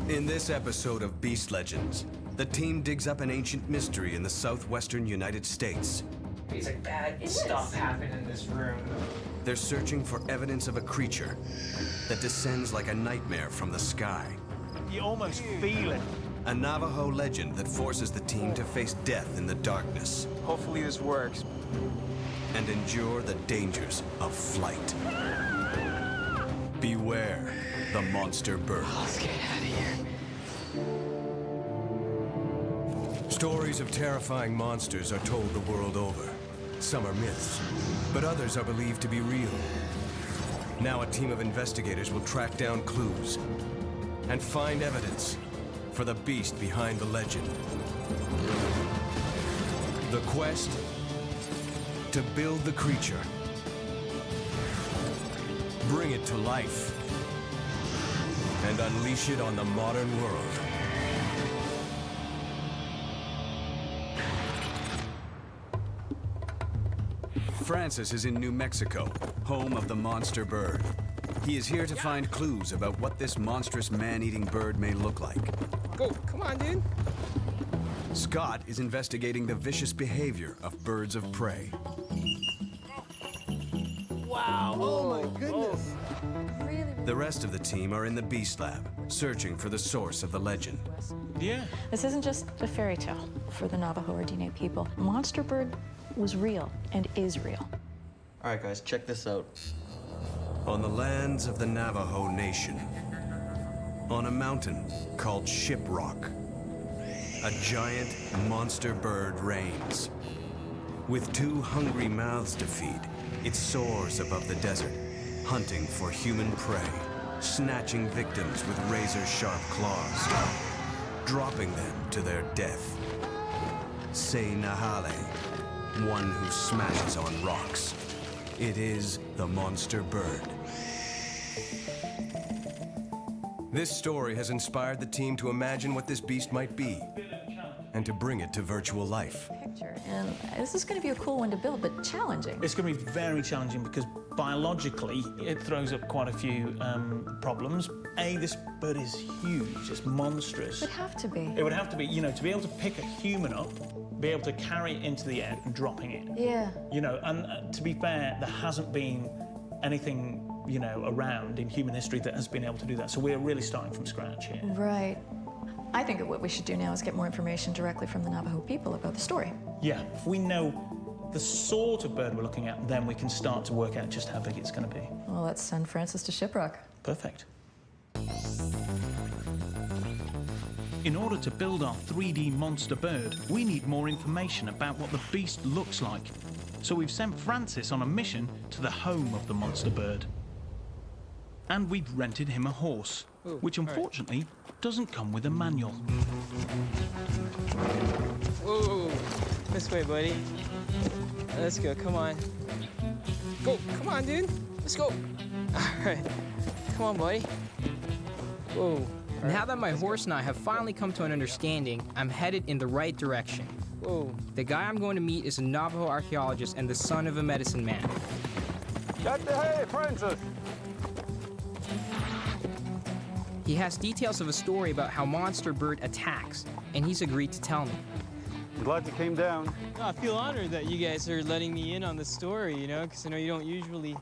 In this episode of Beast Legends, the team digs up an ancient mystery in the southwestern United States. It's like bad stuff happened in this room. They're searching for evidence of a creature that descends like a nightmare from the sky. You almost feel it. A Navajo legend that forces the team to face death in the darkness. Hopefully this works. And endure the dangers of flight. Beware the monster bird. Let's get out of here. Stories of terrifying monsters are told the world over. Some are myths, but others are believed to be real. Now a team of investigators will track down clues and find evidence for the beast behind the legend. The quest to build the creature, bring it to life, and unleash it on the modern world. Francis is in New Mexico, home of the monster bird. He is here to find clues about what this monstrous man-eating bird may look like. Go, come on, dude. Scott is investigating the vicious behavior of birds of prey. Wow, oh my goodness. The rest of the team are in the Beast Lab, searching for the source of the legend. Yeah. This isn't just a fairy tale for the Navajo or Diné people. Monster bird was real and is real. All right, guys, check this out. On the lands of the Navajo Nation, on a mountain called Shiprock, a giant monster bird reigns. With 2 hungry mouths to feed, it soars above the desert, hunting for human prey, snatching victims with razor-sharp claws, dropping them to their death. Say Nahale, one who smashes on rocks. It is the monster bird. This story has inspired the team to imagine what this beast might be and to bring it to virtual life. And this is going to be a cool one to build, but challenging. It's going to be very challenging because biologically it throws up quite a few problems. This bird is huge, it's monstrous. It would have to be. It would have to be, you know, to be able to pick a human up, be able to carry it into the air and dropping it. Yeah. You know, and to be fair, there hasn't been anything, you know, around in human history that has been able to do that. So we're really starting from scratch here. Right. I think that what we should do now is get more information directly from the Navajo people about the story. Yeah, if we know the sort of bird we're looking at, then we can start to work out just how big it's going to be. Well, let's send Francis to Shiprock. Perfect. In order to build our 3D monster bird, we need more information about what the beast looks like. So we've sent Francis on a mission to the home of the monster bird. And we've rented him a horse, which unfortunately doesn't come with a manual. Whoa, this way, buddy. Let's go, come on. Go, come on, dude. Let's go. All right, come on, buddy. Whoa. Now that my horse and I have finally come to an understanding, I'm headed in the right direction. Whoa. The guy I'm going to meet is a Navajo archaeologist and the son of a medicine man. Hey, Francis. He has details of a story about how monster bird attacks, and he's agreed to tell me. I'm glad you came down. No, I feel honored that you guys are letting me in on the story, you know, because I know you don't usually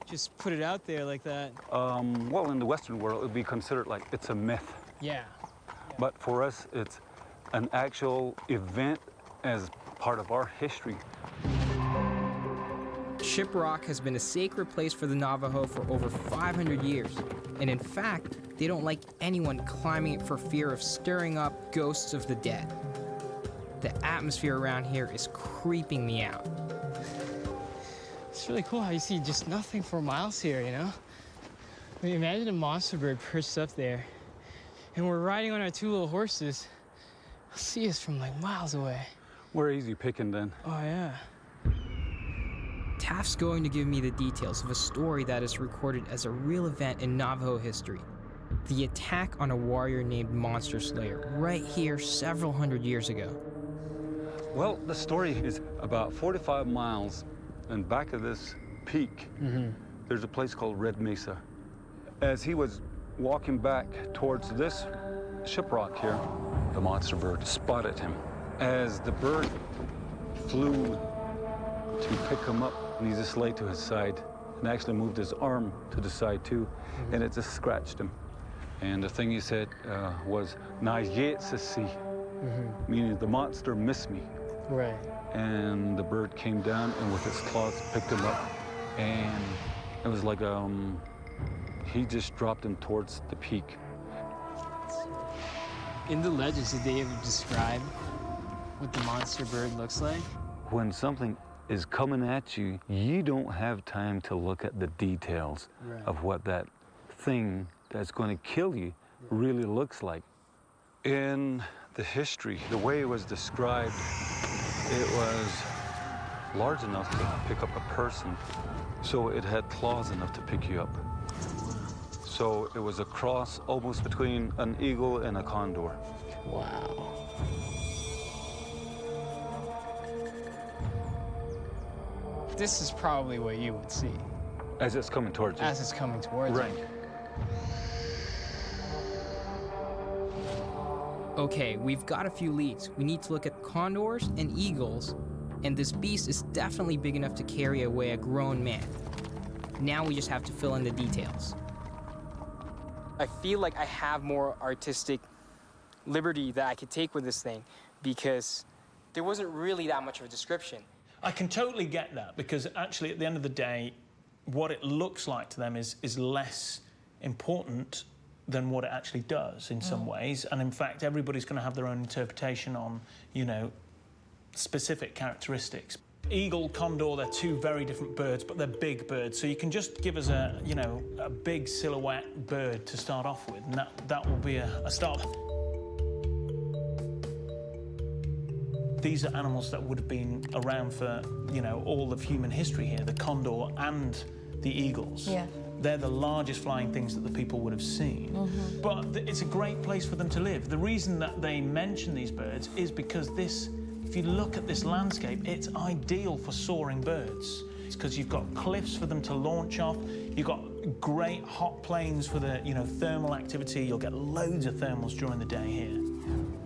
just put it out there like that. Well, in the Western world, it would be considered like it's a myth. Yeah. But for us, it's an actual event as part of our history. Shiprock has been a sacred place for the Navajo for over 500 years, and in fact, they don't like anyone climbing it for fear of stirring up ghosts of the dead. The atmosphere around here is creeping me out. It's really cool how you see just nothing for miles here, you know? I mean, imagine a monster bird perched up there, and we're riding on our 2 little horses. I'll see us from like miles away. We're easy picking then. Oh, yeah. Taft's going to give me the details of a story that is recorded as a real event in Navajo history. The attack on a warrior named Monster Slayer, right here several hundred years ago. Well, the story is about 45 miles, and back of this peak, there's a place called Red Mesa. As he was walking back towards this Shiprock here, the monster bird spotted him. As the bird flew to pick him up, and he just lay to his side and actually moved his arm to the side too, and it just scratched him. And the thing he said was, "Na yet see," meaning the monster missed me. Right. And the bird came down and with its claws picked him up, and it was like he just dropped him towards the peak. In the legends, did they ever describe what the monster bird looks like? When something is coming at you, you don't have time to look at the details of what that thing that's going to kill you really looks like. In the history, the way it was described, it was large enough to pick up a person, so it had claws enough to pick you up. So it was a cross almost between an eagle and a condor. Wow. This is probably what you would see. As it's coming towards you. As it's coming towards right. you. Okay, we've got a few leads. We need to look at condors and eagles, and this beast is definitely big enough to carry away a grown man. Now we just have to fill in the details. I feel like I have more artistic liberty that I could take with this thing because there wasn't really that much of a description. I can totally get that, because actually at the end of the day, what it looks like to them is less important than what it actually does in some ways. And in fact, everybody's going to have their own interpretation on, you know, specific characteristics. Eagle, condor, they're two very different birds, but they're big birds. So you can just give us a, you know, a big silhouette bird to start off with, and that will be a start. These are animals that would have been around for, you know, all of human history here, the condor and the eagles. Yeah. They're the largest flying things that the people would have seen. But it's a great place for them to live. The reason that they mention these birds is because this, if you look at this landscape, it's ideal for soaring birds. It's because you've got cliffs for them to launch off. You've got great hot plains for the, you know, thermal activity. You'll get loads of thermals during the day here.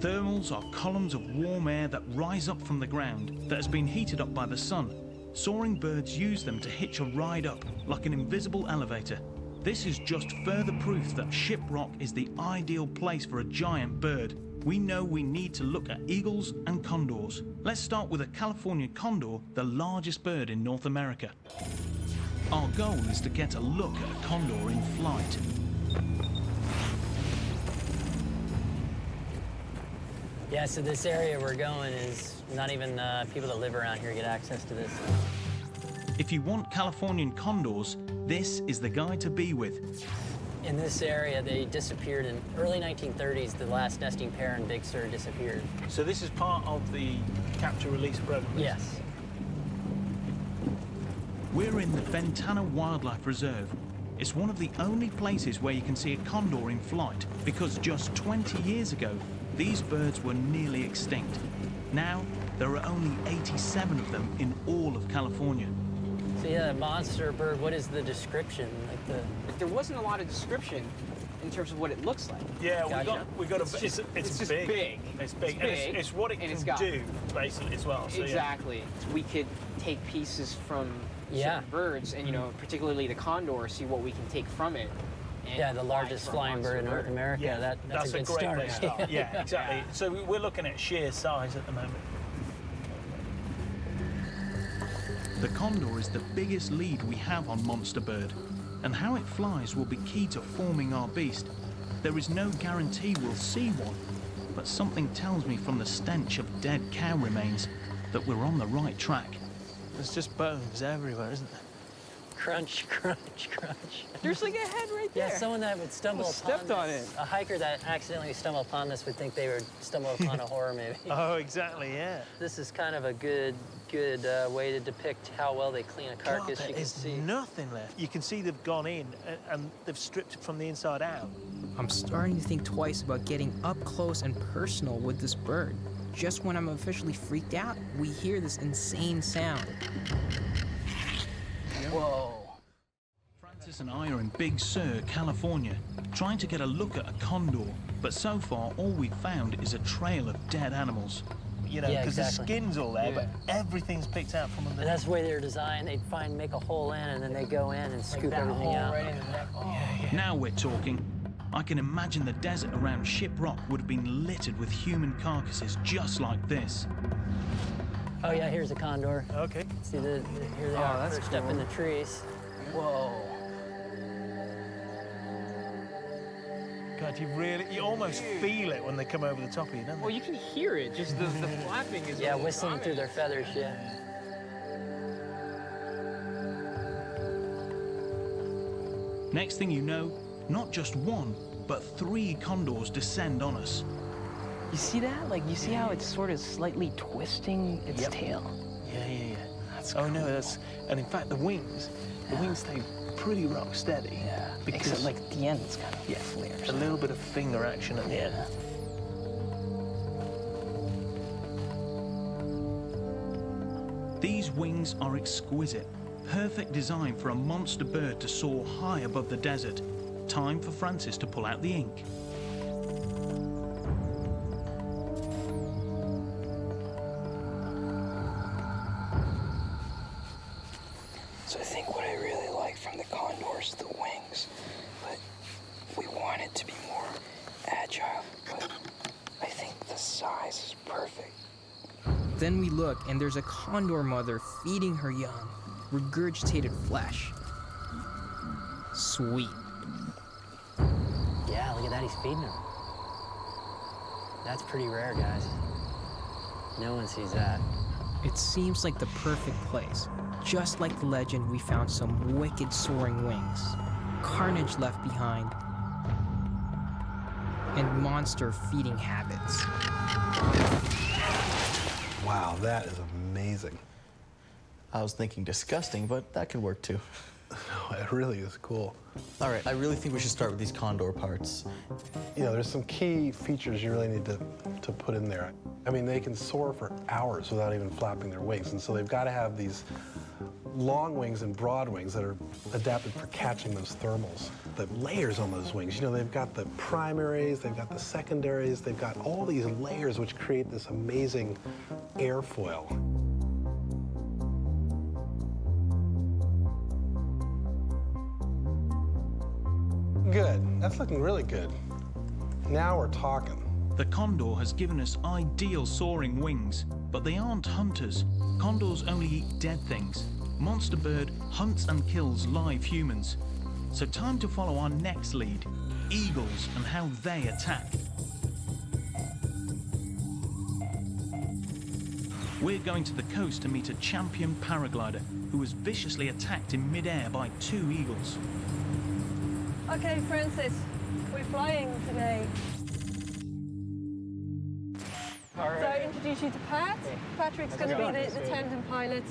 Thermals are columns of warm air that rise up from the ground that has been heated up by the sun. Soaring birds use them to hitch a ride up, like an invisible elevator. This is just further proof that Shiprock is the ideal place for a giant bird. We know we need to look at eagles and condors. Let's start with a California condor, the largest bird in North America. Our goal is to get a look at a condor in flight. Yeah, so this area we're going is not even people that live around here get access to this. If you want Californian condors, this is the guy to be with. In this area, they disappeared in early 1930s. The last nesting pair in Big Sur disappeared. So this is part of the capture-release program? Yes. We're in the Ventana Wildlife Reserve. It's one of the only places where you can see a condor in flight, because just 20 years ago, these birds were nearly extinct. Now, there are only 87 of them in all of California. So yeah, monster bird, what is the description? There wasn't a lot of description in terms of what it looks like. Yeah, Gotcha. we got It's just big. It's big. It's And big, it's what it and it's can got- do, basically, as well. So, Exactly. We could take pieces from certain birds, and you know, particularly the condor, see what we can take from it. And Yeah, the largest apply flying from bird in monster North America. Yeah, That's a good great start. place to start. Yeah, exactly. So we're looking at sheer size at the moment. The condor is the biggest lead we have on monster bird, and how it flies will be key to forming our beast. There is no guarantee we'll see one, but something tells me from the stench of dead cow remains that we're on the right track. There's just bones everywhere, isn't there? Crunch, crunch, crunch. There's like a head right there. Yeah, someone that would stumble upon stepped on it. A hiker that accidentally stumbled upon this would think they would stumble upon a horror movie. Oh, exactly, yeah. This is kind of a good way to depict how well they clean a carcass. God, You can there's see. nothing left. You can see they've gone in and they've stripped it from the inside out. I'm starting to think twice about getting up close and personal with this bird. Just when I'm officially freaked out, we hear this insane sound. Whoa. Francis Francis and I are in Big Sur, California, trying to get a look at a condor, but so far all we've found is a trail of dead animals. You know, because the skin's all there, but everything's picked out from under. And that's the way they're designed. They'd make a hole in, and then they go in and scoop everything out. Right in the neck. Oh. Now we're talking. I can imagine the desert around Shiprock would have been littered with human carcasses just like this. Oh yeah, here's a condor. Okay. See here they are perched up in the trees. Whoa. God, you almost feel it when they come over the top of you, don't they? Well, you can hear it, just the flapping is... Yeah, whistling through their feathers, yeah. Next thing you know, not just one, but 3 condors descend on us. You see that? Like, you see how it's sort of slightly twisting its tail? Yeah. That's cool. No, that's... And in fact, the wings stay pretty rock steady. Yeah. Because, except, like, at the end, it's kind of flares. A little bit of finger action at the end. These wings are exquisite. Perfect design for a monster bird to soar high above the desert. Time for Francis to pull out the ink. So I think what I really like from the Condor is the wings, but we want it to be more agile, but I think the size is perfect. Then we look, and there's a condor mother feeding her young, regurgitated flesh. Sweet. Yeah, look at that, he's feeding them. That's pretty rare, guys. No one sees that. It seems like the perfect place. Just like the legend, we found some wicked soaring wings, carnage left behind, and monster feeding habits. Wow, that is amazing. I was thinking disgusting, but that could work too. No, it really is cool. All right, I really think we should start with these condor parts. You know, there's some key features you really need to put in there. I mean, they can soar for hours without even flapping their wings, and so they've got to have these long wings and broad wings that are adapted for catching those thermals. The layers on those wings, you know, they've got the primaries, they've got the secondaries, they've got all these layers which create this amazing airfoil. Good. That's looking really good. Now we're talking. The condor has given us ideal soaring wings, but they aren't hunters. Condors only eat dead things. Monster bird hunts and kills live humans. So time to follow our next lead, eagles and how they attack. We're going to the coast to meet a champion paraglider who was viciously attacked in midair by 2 eagles. Okay, Francis, we're flying today. So I introduce you to Pat. Patrick's going to be the tandem pilot.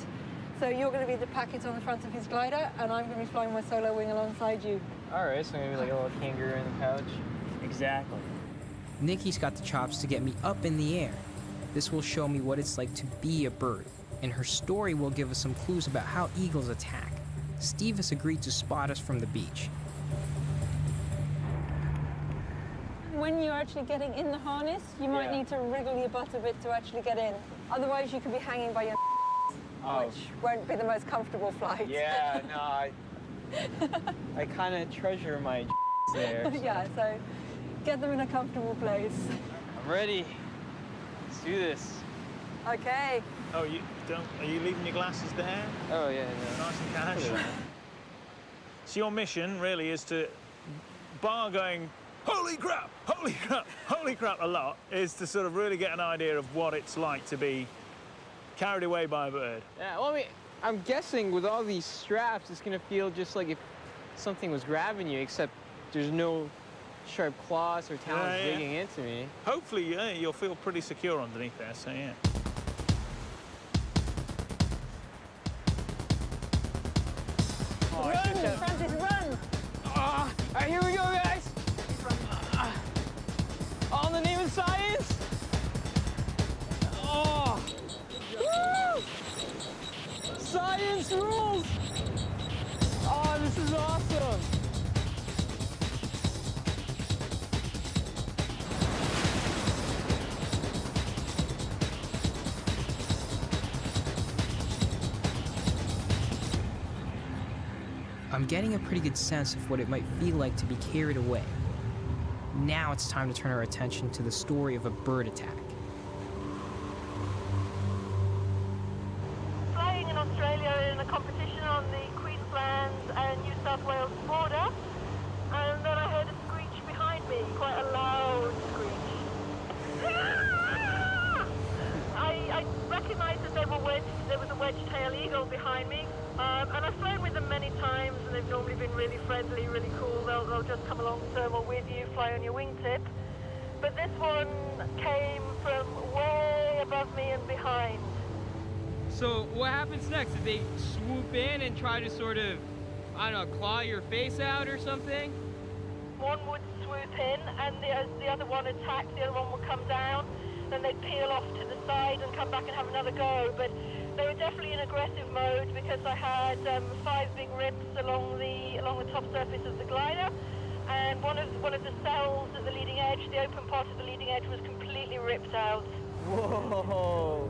So you're going to be the packet on the front of his glider, and I'm going to be flying my solo wing alongside you. All right, so maybe like a little kangaroo in the pouch. Exactly. Nikki's got the chops to get me up in the air. This will show me what it's like to be a bird, and her story will give us some clues about how eagles attack. Steve has agreed to spot us from the beach. When you're actually getting in the harness, you might need to wriggle your butt a bit to actually get in. Otherwise, you could be hanging by your which won't be the most comfortable flight. Yeah, no, I kind of treasure my there. Yeah, so get them in a comfortable place. I'm ready. Let's do this. Okay. Oh, are you leaving your glasses there? Oh, yeah. Nice and casual. So your mission really is to, bar going, holy crap, holy crap, holy crap a lot, is to sort of really get an idea of what it's like to be carried away by a bird. Yeah, well, I mean, I'm guessing with all these straps, it's gonna feel just like if something was grabbing you, except there's no sharp claws or talons digging into me. Hopefully, you'll feel pretty secure underneath there, so yeah. Run, Francis, run! All right, here we go, guys. All in the name of science. Oh! Woo! Science rules! Oh, I'm This is awesome. I'm getting a pretty good sense of what it might feel like to be carried away. Now it's time to turn our attention to the story of a bird attack. Flying in Australia in a competition on the Queensland and New South Wales border, and then I heard a screech behind me, quite a loud screech. I recognised that there was a wedge-tailed eagle behind me, and I've flown with them many times, and they've normally been really friendly, really cool. They'll just come along thermal with you, fly on your wingtip. But this one came from way above me and behind. So what happens next? Did they swoop in and try to sort of, I don't know, claw your face out or something? One would swoop in, and the other one attacked, the other one would come down, then they'd peel off to the side and come back and have another go. But they were definitely in aggressive mode because I had 5 big rips along the top surface of the glider, and one of the cells at the leading edge, the open part of the leading edge, was completely ripped out. Whoa!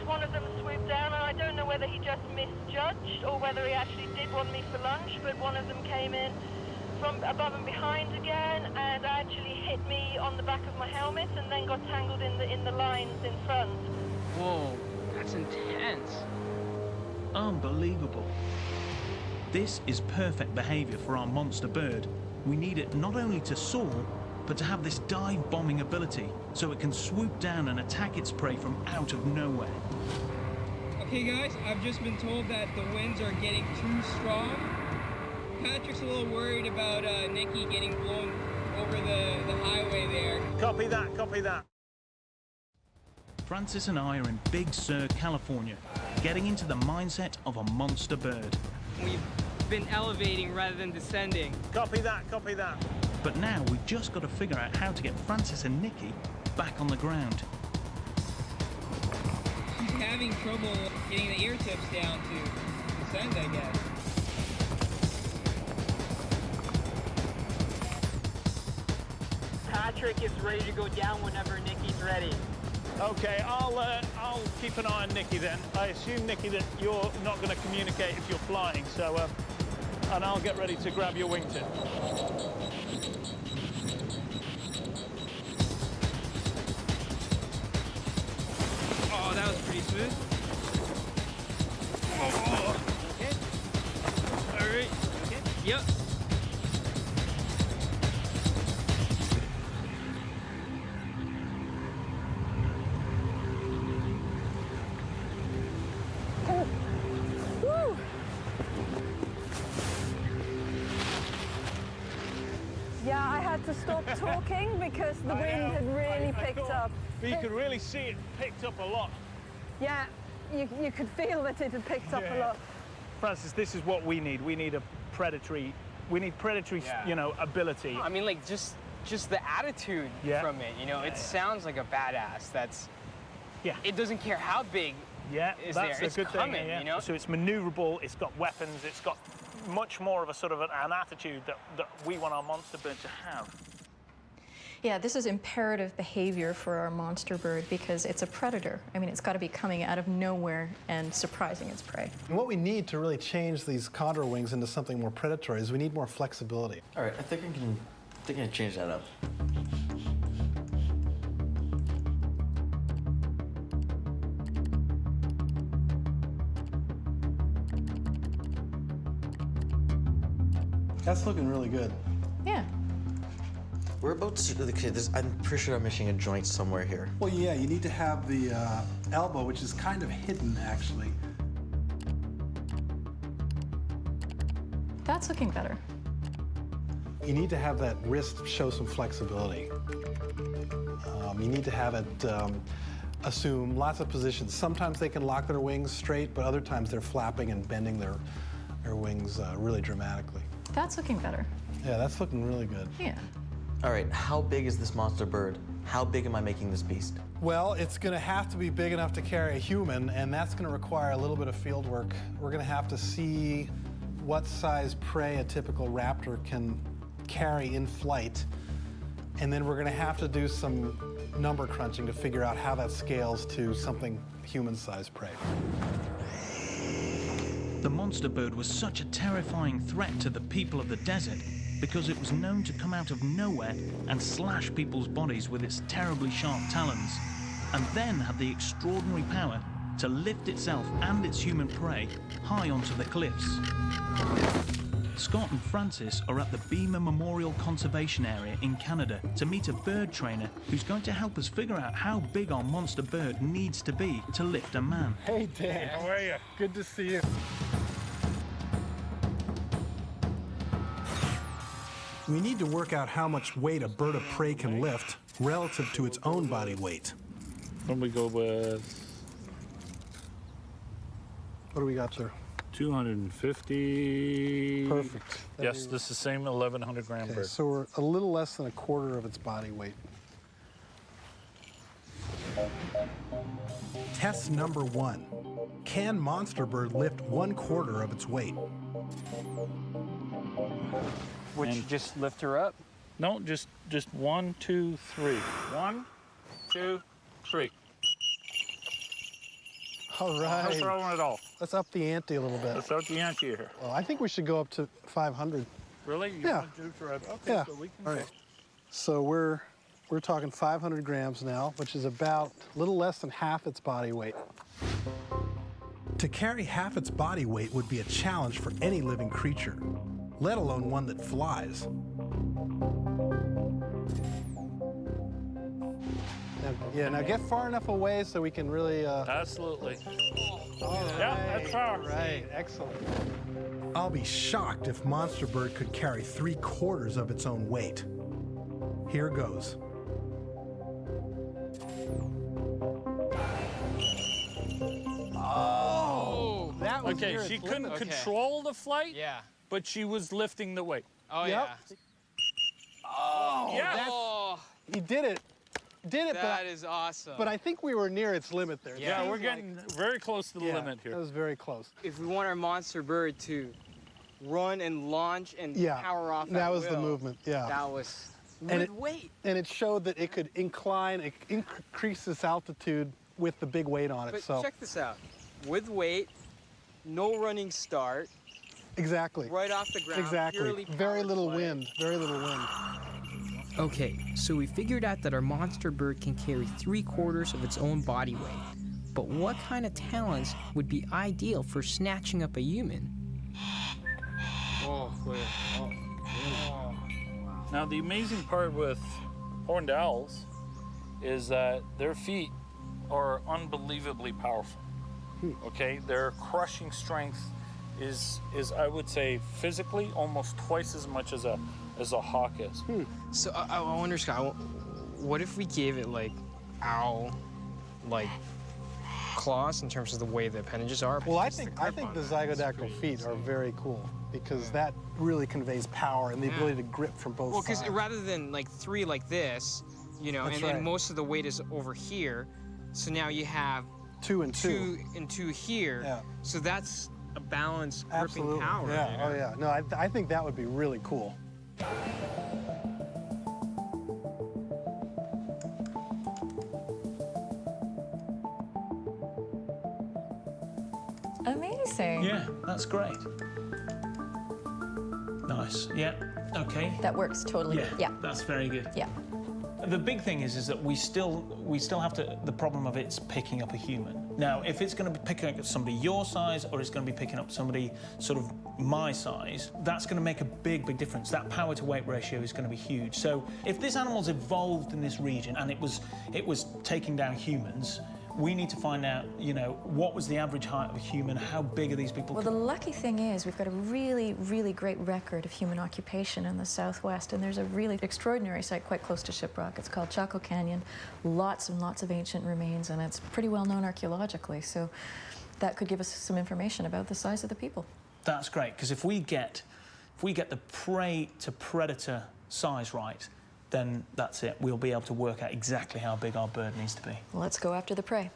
One of them swooped down, and I don't know whether he just misjudged or whether he actually did want me for lunch, but one of them came in from above and behind again and actually hit me on the back of my helmet and then got tangled in the lines in front. Whoa, that's intense. Unbelievable. This is perfect behavior for our monster bird. We need it not only to soar, but to have this dive bombing ability so it can swoop down and attack its prey from out of nowhere. Okay guys, I've just been told that the winds are getting too strong. Patrick's a little worried about Nikki getting blown over the highway there. Copy that, copy that. Francis and I are in Big Sur, California, getting into the mindset of a monster bird. We've been elevating rather than descending. Copy that, copy that. But now we've just got to figure out how to get Francis and Nikki back on the ground. She's having trouble getting the ear tips down to descend, I guess. Patrick is ready to go down whenever Nikki's ready. Okay, I'll keep an eye on Nikki then. I assume, Nikki, that you're not going to communicate if you're flying, so and I'll get ready to grab your wingtip. Oh, that was pretty smooth. Oh. Okay. All right. Okay. Yep. Woo! Yeah, I had to stop talking because the wind had really picked up. But you could really see it picked up a lot. Yeah, you could feel that it had picked up a lot. Francis, this is what we need. We need predatory, you know, ability. I mean, like, just the attitude from it, you know, it sounds like a badass. That's, it doesn't care how big is that's there. It's a good coming, thing, you know? So it's maneuverable, it's got weapons, it's got much more of a sort of an attitude that we want our monster bird to have. Yeah, this is imperative behavior for our monster bird because it's a predator. I mean, it's got to be coming out of nowhere and surprising its prey. And what we need to really change these condor wings into something more predatory is we need more flexibility. All right, I think I can change that up. That's looking really good. Yeah. We're about to, okay, I'm pretty sure I'm missing a joint somewhere here. Well, yeah, you need to have the elbow, which is kind of hidden, actually. That's looking better. You need to have that wrist show some flexibility. You need to have it assume lots of positions. Sometimes they can lock their wings straight, but other times they're flapping and bending their wings really dramatically. That's looking better. Yeah, that's looking really good. Yeah. All right, how big is this monster bird? How big am I making this beast? Well, it's going to have to be big enough to carry a human, and that's going to require a little bit of field work. We're going to have to see what size prey a typical raptor can carry in flight, and then we're going to have to do some number crunching to figure out how that scales to something human-sized prey. The monster bird was such a terrifying threat to the people of the desert because it was known to come out of nowhere and slash people's bodies with its terribly sharp talons, and then had the extraordinary power to lift itself and its human prey high onto the cliffs. Scott and Francis are at the Beamer Memorial Conservation Area in Canada to meet a bird trainer who's going to help us figure out how big our monster bird needs to be to lift a man. Hey, Dan. How are you? Good to see you. We need to work out how much weight a bird of prey can lift relative to its own body weight. When we go with... What do we got, sir? 250. Perfect. Yes, this is the same 1,100 gram Okay, bird. so we're a little less than a quarter of its body weight. Test number 1. Can monster bird lift 1/4 of its weight? Would you just lift her up? No, just 1, 2, 3. 1, 2, 3. All right. No throwing it off. Let's up the ante a little bit. Let's up the ante here. Well, I think we should go up to 500. Really? You Yeah. want to do for it? Okay, Yeah. so we can All go. right. So we're talking 500 grams now, which is about a little less than half its body weight. To carry half its body weight would be a challenge for any living creature, let alone one that flies. Now get far enough away so we can really... Absolutely. All right. Yeah, that's far. Right, excellent. I'll be shocked if monster bird could carry 3/4 of its own weight. Here goes. Oh, that was Okay, near she its couldn't limit. control the flight, Yeah. but she was lifting the weight. Oh, Yep. yeah. Oh, Yes. Oh, he did it. that is awesome. But I think we were near its limit there. It Yeah, seems we're like- getting very close to the yeah, limit here. That was very close. If we want our monster bird to run and launch and Yeah, power off that at was the will, movement, yeah. That was And with it- weight. And it showed that it could incline, increase its altitude with the big weight on it. But So check this out. With weight, no running start, exactly. right off the ground. Exactly. Purely Very powered little flight. wind. Very little wind. Okay, so we figured out that our monster bird can carry 3/4 of its own body weight. But what kind of talons would be ideal for snatching up a human? Oh, clear. Oh. Now, the amazing part with horned owls is that their feet are unbelievably powerful. Okay, their crushing strength is I would say physically almost twice as much as a hawk is. So I wonder, Scott, what if we gave it like owl, like claws in terms of the way the appendages are? Well, I think the zygodactyl feet are very cool because that really conveys power and the ability to grip from both Well, sides. because rather than like 3 like this, you know, That's and right. then most of the weight is over here, so now you have 2 and 2. 2 and 2 here. Yeah. So that's a balanced gripping Absolutely. power. Yeah. you know? Oh yeah. No, I think that would be really cool. Amazing. Yeah, that's great. Nice. Yeah. Okay. That works totally. Yeah. That's very good. Yeah. The big thing is that we still have the problem of it's picking up a human. Now, if it's going to be picking up somebody your size or it's going to be picking up somebody sort of my size, that's going to make a big difference. That power to weight ratio is going to be huge. So if this animal's evolved in this region and it was taking down humans, we need to find out, you know, what was the average height of a human, how big are these people? Well, the lucky thing is we've got a really great record of human occupation in the Southwest, and there's a really extraordinary site quite close to Shiprock. It's called Chaco Canyon. Lots and lots of ancient remains, and it's pretty well known archaeologically, so that could give us some information about the size of the people. That's great, because if we get the prey to predator size right, then that's it. We'll be able to work out exactly how big our bird needs to be. Let's go after the prey.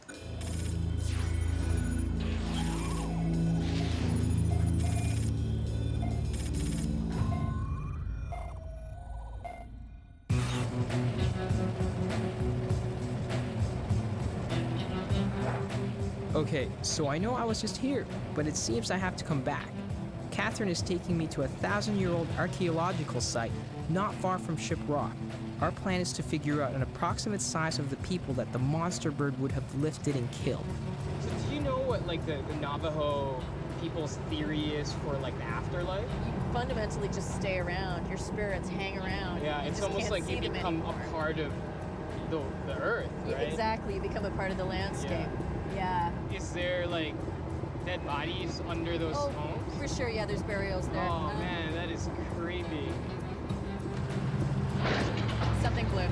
Okay, so I know I was just here, but it seems I have to come back. Catherine is taking me to a 1,000-year-old archaeological site not far from Shiprock. Our plan is to figure out an approximate size of the people that the monster bird would have lifted and killed. So do you know what like the Navajo people's theory is for like the afterlife? You fundamentally just stay around. Your spirits hang around. Yeah, You it's just almost can't like see you them become anymore. a part of the earth, Yeah, right? exactly. You become a part of the landscape. Yeah. Is there like dead bodies under those homes? For sure, yeah, there's burials there. Oh man, that is creepy. Something blue.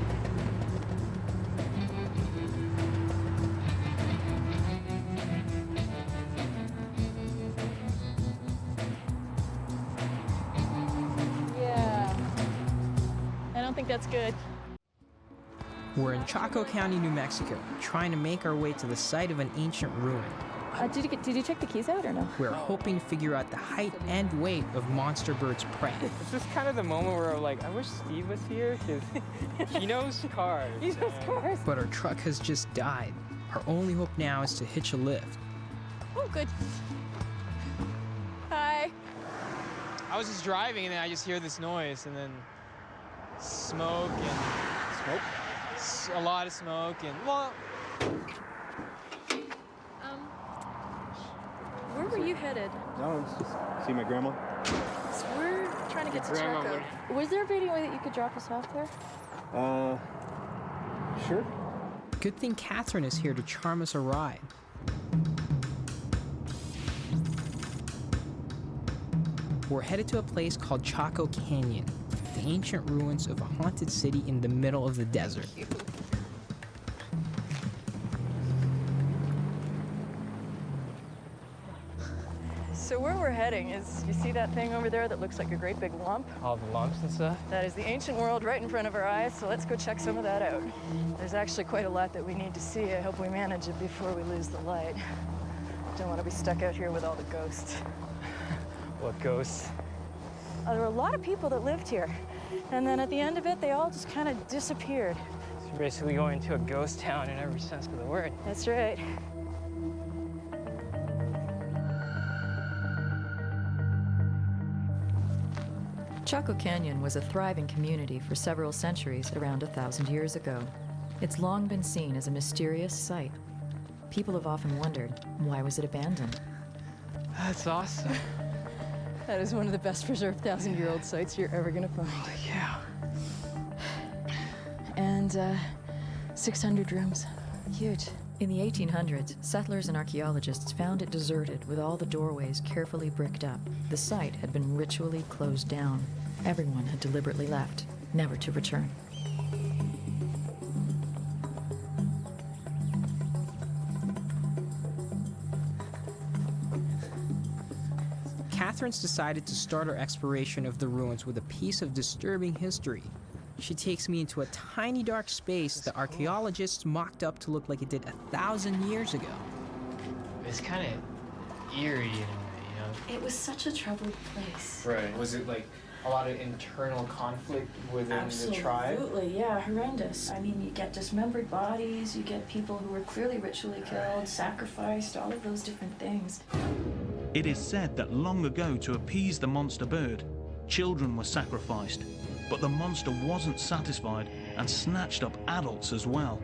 Yeah. I don't think that's good. We're in Chaco County, New Mexico, trying to make our way to the site of an ancient ruin. Did you check the keys out or no? We're hoping to figure out the height and weight of monster bird's prey. It's just kind of the moment where I'm like, I wish Steve was here because he knows cars. He knows cars. But our truck has just died. Our only hope now is to hitch a lift. Oh, good. Hi. I was just driving and then I just hear this noise and then smoke and a lot of smoke and well. Where were you headed? No, it's just see my grandma. So we're trying to get to Grandma Chaco. Was there a video that you could drop us off there? Sure. Good thing Catherine is here to charm us a ride. We're headed to a place called Chaco Canyon, the ancient ruins of a haunted city in the middle of the desert. So where we're heading is, you see that thing over there that looks like a great big lump? All the lumps and stuff? That is the ancient world right in front of our eyes, so let's go check some of that out. There's actually quite a lot that we need to see. I hope we manage it before we lose the light. Don't want to be stuck out here with all the ghosts. What ghosts? There were a lot of people that lived here, and then at the end of it, they all just kind of disappeared. So you're basically going to a ghost town in every sense of the word. That's right. Chaco Canyon was a thriving community for several centuries around 1,000 years ago. It's long been seen as a mysterious site. People have often wondered, why was it abandoned? That's awesome. That is one of the best preserved 1,000-year-old sites you're ever gonna find. Oh, yeah. And 600 rooms. Huge. In the 1800s, settlers and archaeologists found it deserted with all the doorways carefully bricked up. The site had been ritually closed down. Everyone had deliberately left, never to return. Catherine's decided to start our exploration of the ruins with a piece of disturbing history. She takes me into a tiny dark space that archaeologists mocked up to look like it did 1,000 years ago. It's kind of eerie in a way, you know? It was such a troubled place. Right. Was it like a lot of internal conflict within the tribe? Absolutely, yeah, horrendous. I mean, you get dismembered bodies, you get people who were clearly ritually killed, sacrificed, all of those different things. It is said that long ago, to appease the monster bird, children were sacrificed, but the monster wasn't satisfied and snatched up adults as well.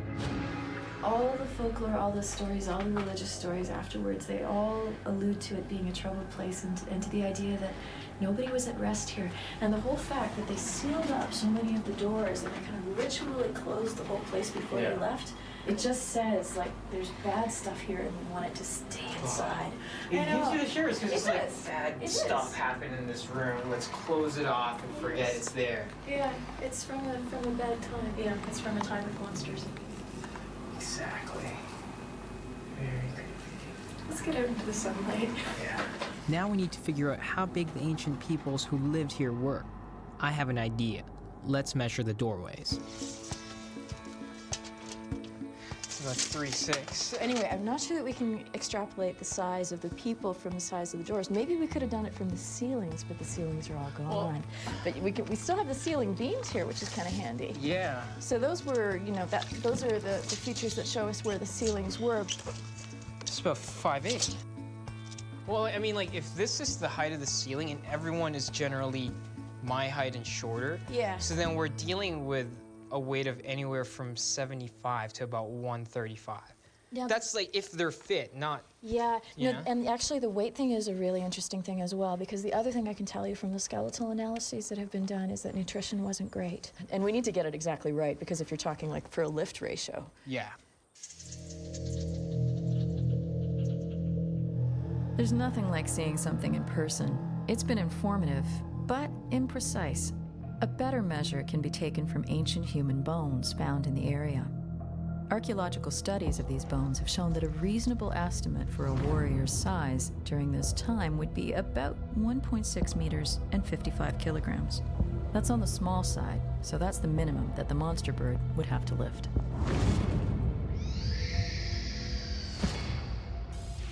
All the folklore, all the stories, all the religious stories afterwards, they all allude to it being a troubled place and to the idea that nobody was at rest here. And the whole fact that they sealed up so many of the doors and they kind of ritually closed the whole place before they left, it just says, like, there's bad stuff here and we want it to stay inside. It gives you the shivers because it's like is. bad It stuff is. happened in this room. Let's close it off and forget it's there. Yeah, it's from a bad time. Yeah, it's from a time of monsters. Exactly. Very creepy. Let's get out into the sunlight. Yeah. Now we need to figure out how big the ancient peoples who lived here were. I have an idea. Let's measure the doorways. It's about 3'6". So anyway, I'm not sure that we can extrapolate the size of the people from the size of the doors. Maybe we could have done it from the ceilings, but the ceilings are all gone. But we still have the ceiling beams here, which is kind of handy. Yeah. So those were, you know, those are the features that show us where the ceilings were. It's about 5'8". Well, I mean, like, if this is the height of the ceiling and everyone is generally my height and shorter, yeah. So then we're dealing with a weight of anywhere from 75 to about 135. Yeah. That's like if they're fit, not... Yeah, You no, know? and actually the weight thing is a really interesting thing as well, because the other thing I can tell you from the skeletal analyses that have been done is that nutrition wasn't great. And we need to get it exactly right, because if you're talking like for a lift ratio. Yeah. There's nothing like seeing something in person. It's been informative, but imprecise. A better measure can be taken from ancient human bones found in the area. Archaeological studies of these bones have shown that a reasonable estimate for a warrior's size during this time would be about 1.6 meters and 55 kilograms. That's on the small side, so that's the minimum that the monster bird would have to lift.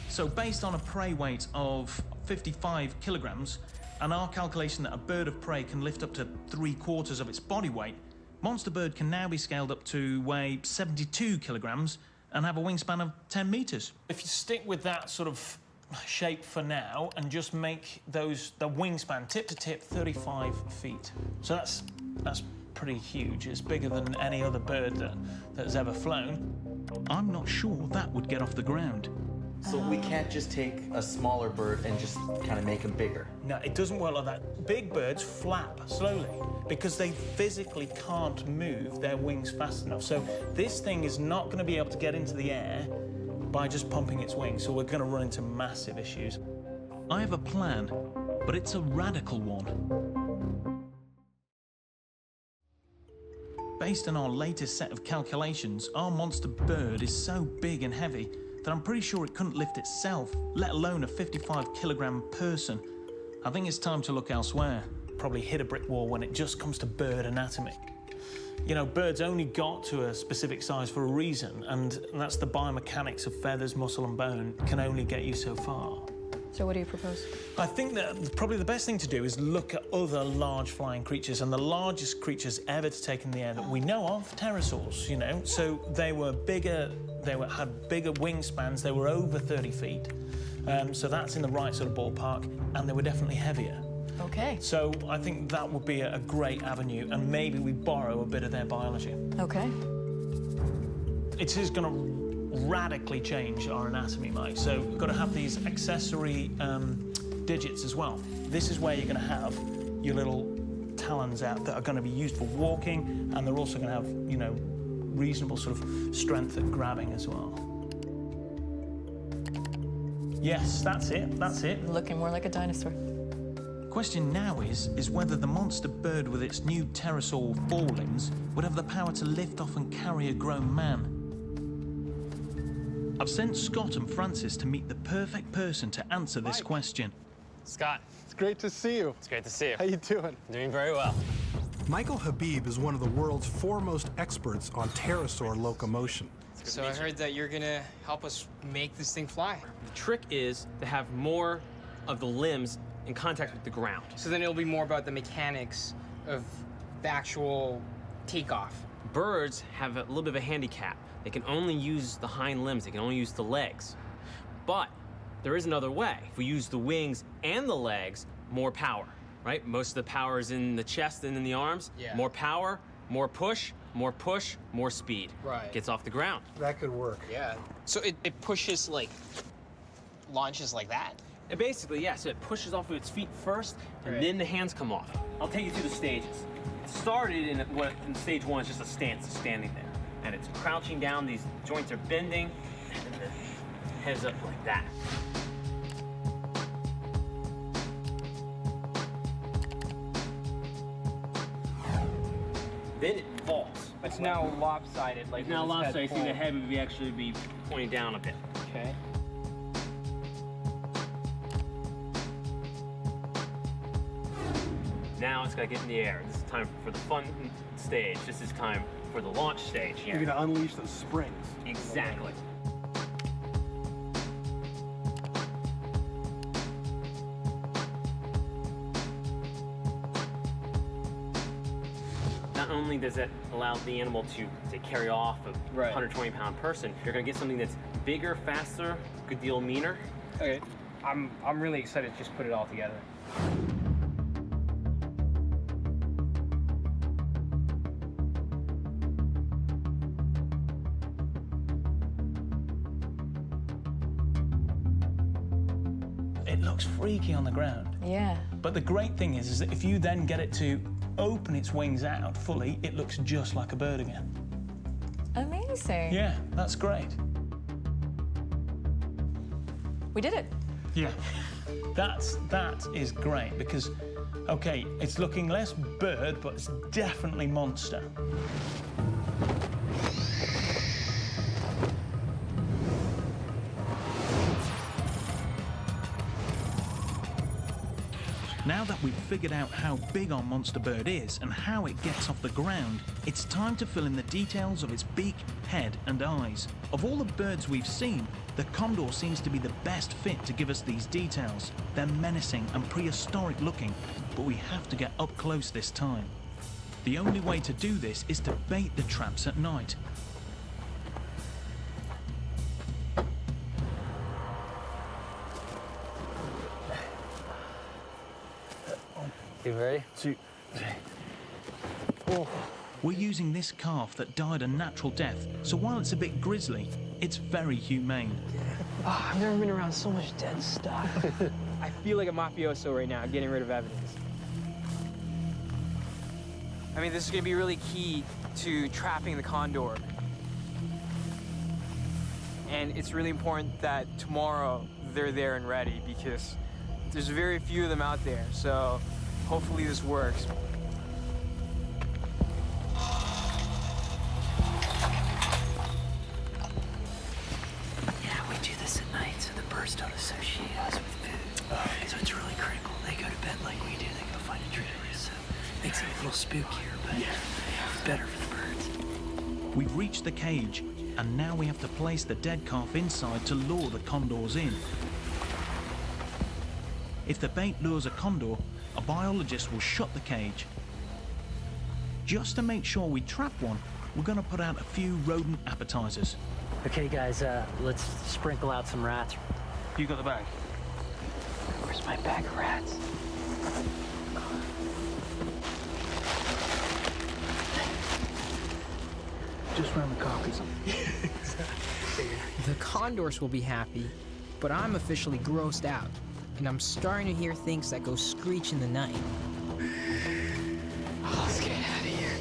So based on a prey weight of 55 kilograms, and our calculation that a bird of prey can lift up to 3/4 of its body weight, monster bird can now be scaled up to weigh 72 kilograms and have a wingspan of 10 meters. If you stick with that sort of shape for now and just make the wingspan tip to tip 35 feet. So that's pretty huge. It's bigger than any other bird that has ever flown. I'm not sure that would get off the ground. So we can't just take a smaller bird and just kind of make him bigger? No, it doesn't work like that. Big birds flap slowly because they physically can't move their wings fast enough. So this thing is not going to be able to get into the air by just pumping its wings, so we're going to run into massive issues. I have a plan, but it's a radical one. Based on our latest set of calculations, our monster bird is so big and heavy that I'm pretty sure it couldn't lift itself, let alone a 55-kilogram person. I think it's time to look elsewhere. Probably hit a brick wall when it just comes to bird anatomy. You know, birds only got to a specific size for a reason, and that's the biomechanics of feathers, muscle, and bone can only get you so far. So what do you propose? I think that probably the best thing to do is look at other large flying creatures, and the largest creatures ever to take in the air that we know of, pterosaurs, you know. So they were bigger, had bigger wingspans, they were over 30 feet. So that's in the right sort of ballpark, and they were definitely heavier. Okay. So I think that would be a great avenue, and maybe we borrow a bit of their biology. Okay. It is going to radically change our anatomy, Mike. So we've got to have these accessory digits as well. This is where you're going to have your little talons out that are going to be used for walking, and they're also going to have, you know, reasonable sort of strength at grabbing as well. Yes, that's it, that's it. Looking more like a dinosaur. Question now is whether the monster bird with its new pterosaur forelimbs would have the power to lift off and carry a grown man. I've sent Scott and Francis to meet the perfect person to answer this question. Scott. It's great to see you. It's great to see you. How you doing? Doing very well. Michael Habib is one of the world's foremost experts on pterosaur locomotion. So I heard that you're gonna help us make this thing fly. The trick is to have more of the limbs in contact with the ground. So then it'll be more about the mechanics of the actual takeoff. Birds have a little bit of a handicap. They can only use the hind limbs, they can only use the legs. But there is another way. If we use the wings and the legs, more power, right? Most of the power is in the chest and in the arms. Yeah. More power, more push, more speed. Right. Gets off the ground. That could work. Yeah. So it pushes, like, launches like that? Basically, yeah, so it pushes off of its feet first, and then the hands come off. I'll take you through the stages. It started in what in stage one is just a stance, it's standing there. And it's crouching down, these joints are bending, and then the head's up like that. Then it falls. It's now lopsided, like it's now lopsided, so the head would actually be pointing down a bit. Okay. Now it's got to get in the air. This is time for the fun stage. This is time for the launch stage. You're going to unleash those springs. Exactly. Not only something that allowed the animal to carry off a 120-pound person. You're gonna get something that's bigger, faster, a good deal meaner. Okay, I'm really excited to just put it all together. It looks freaky on the ground. Yeah. But the great thing is that if you then get it to open its wings out fully, it looks just like a bird again. Amazing. Yeah, that's great. We did it. Yeah. That is great because, okay, it's looking less bird, but it's definitely monster. Now that we've figured out how big our monster bird is and how it gets off the ground, it's time to fill in the details of its beak, head and eyes. Of all the birds we've seen, the condor seems to be the best fit to give us these details. They're menacing and prehistoric looking, but we have to get up close this time. The only way to do this is to bait the traps at night. You ready? Oh. We're using this calf that died a natural death, so while it's a bit grisly, it's very humane. Oh, I've never been around so much dead stuff. I feel like a mafioso right now, getting rid of evidence. I mean, this is gonna be really key to trapping the condor. And it's really important that tomorrow they're there and ready because there's very few of them out there, so hopefully this works. Yeah, we do this at night so the birds don't associate us with food. So it's really critical. They go to bed like we do, they go find a treat. So it makes it a little spookier, but it's better for the birds. We've reached the cage, and now we have to place the dead calf inside to lure the condors in. If the bait lures a condor, a biologist will shut the cage. Just to make sure we trap one, we're going to put out a few rodent appetizers. Okay, guys, let's sprinkle out some rats. You got the bag? Where's my bag of rats? Just round the carcass. The condors will be happy, but I'm officially grossed out, and I'm starting to hear things that go screech in the night. Oh, let's get out of here.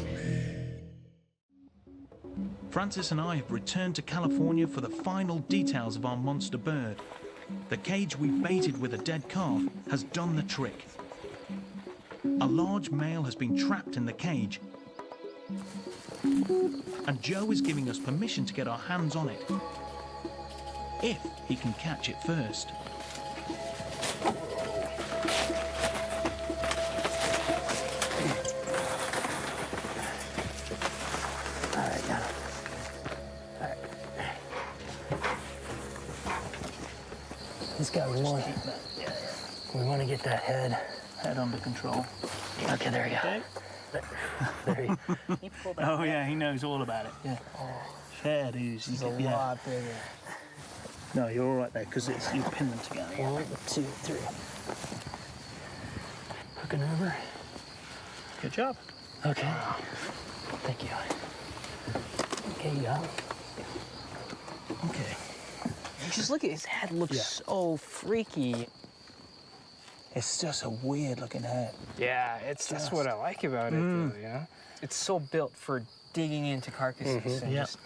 Francis and I have returned to California for the final details of our monster bird. The cage we baited with a dead calf has done the trick. A large male has been trapped in the cage, and Joe is giving us permission to get our hands on it, if he can catch it first. Alright, got him. Alright. This guy, we want to get that head under control. Okay, there we go. Okay. There you Oh yeah, he knows all about it. Yeah. Fair dues. He's a lot bigger. No, you're all right there, because you pin them together. Yeah. 1, 2, 3. Hooking over. Good job. Okay. Thank you. Okay, you got it. Okay. Just look at his head, looks so freaky. It's just a weird looking head. Yeah, that's what I like about it, though, you know? It's so built for digging into carcasses and just...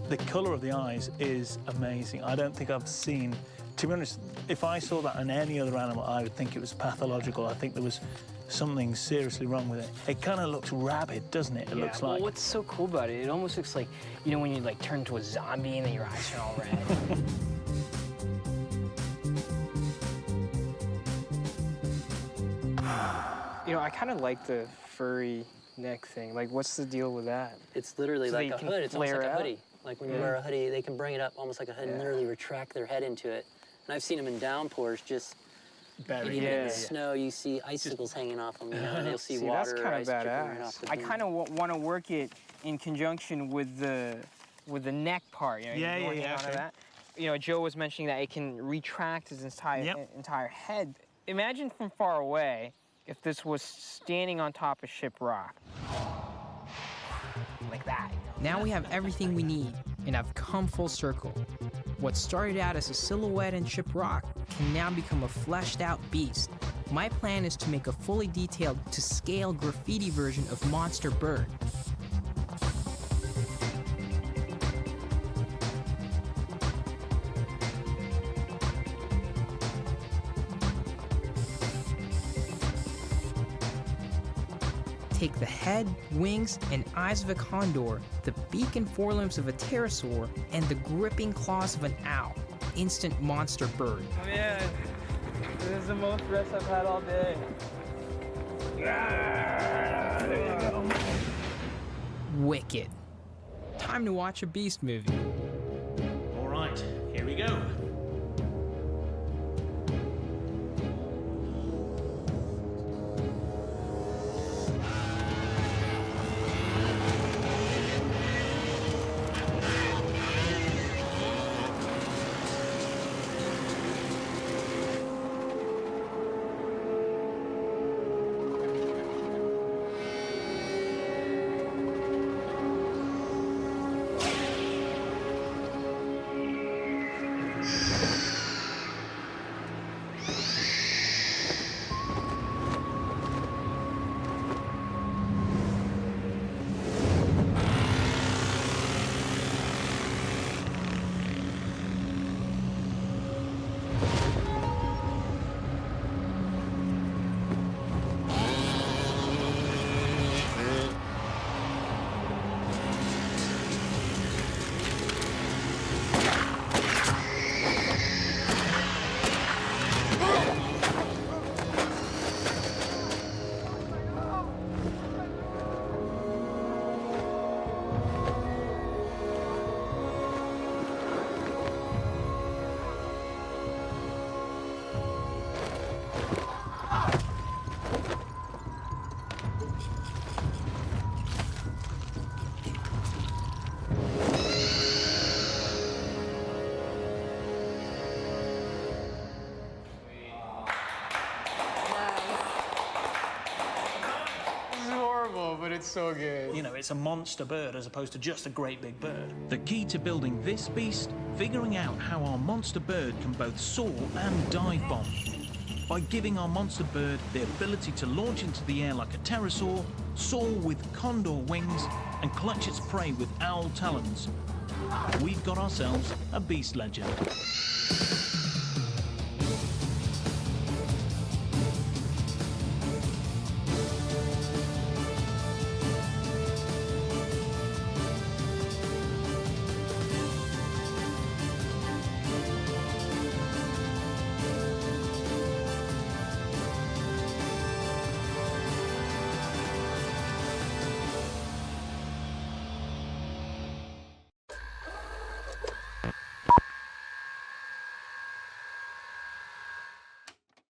The colour of the eyes is amazing. I don't think I've seen, to be honest, if I saw that on any other animal, I would think it was pathological. I think there was something seriously wrong with it. It kind of looks rabid, doesn't it? It looks like. Well, what's so cool about it, it almost looks like, you know, when you like turn into a zombie and then your eyes are all red. You know, I kind of like the furry neck thing? Like, what's the deal with that? It's literally So like they a can hood. It's almost flare like a out? hoodie. Like when you wear a hoodie, they can bring it up almost like a hood and literally retract their head into it. And I've seen them in downpours just. And even in the snow, you see icicles hanging off them, you know, and you'll see water that's or kind ice of dripping right off badass. the I thing. kind of want to work it in conjunction with the neck part. You know, going in onto that. You know, Joe was mentioning that it can retract his entire head. Imagine from far away if this was standing on top of Shiprock. Like that. Now we have everything we need, and I've come full circle. What started out as a silhouette in Shiprock can now become a fleshed out beast. My plan is to make a fully detailed to scale graffiti version of Monster Bird. Take the head, wings, and eyes of a condor, the beak and forelimbs of a pterosaur, and the gripping claws of an owl. Instant monster bird. Man, this is the most rest I've had all day. There you go. Wicked. Time to watch a beast movie. All right, here we go. But it's so good. You know, it's a monster bird as opposed to just a great big bird. The key to building this beast, figuring out how our monster bird can both soar and dive bomb. By giving our monster bird the ability to launch into the air like a pterosaur, soar with condor wings, and clutch its prey with owl talons, we've got ourselves a beast legend.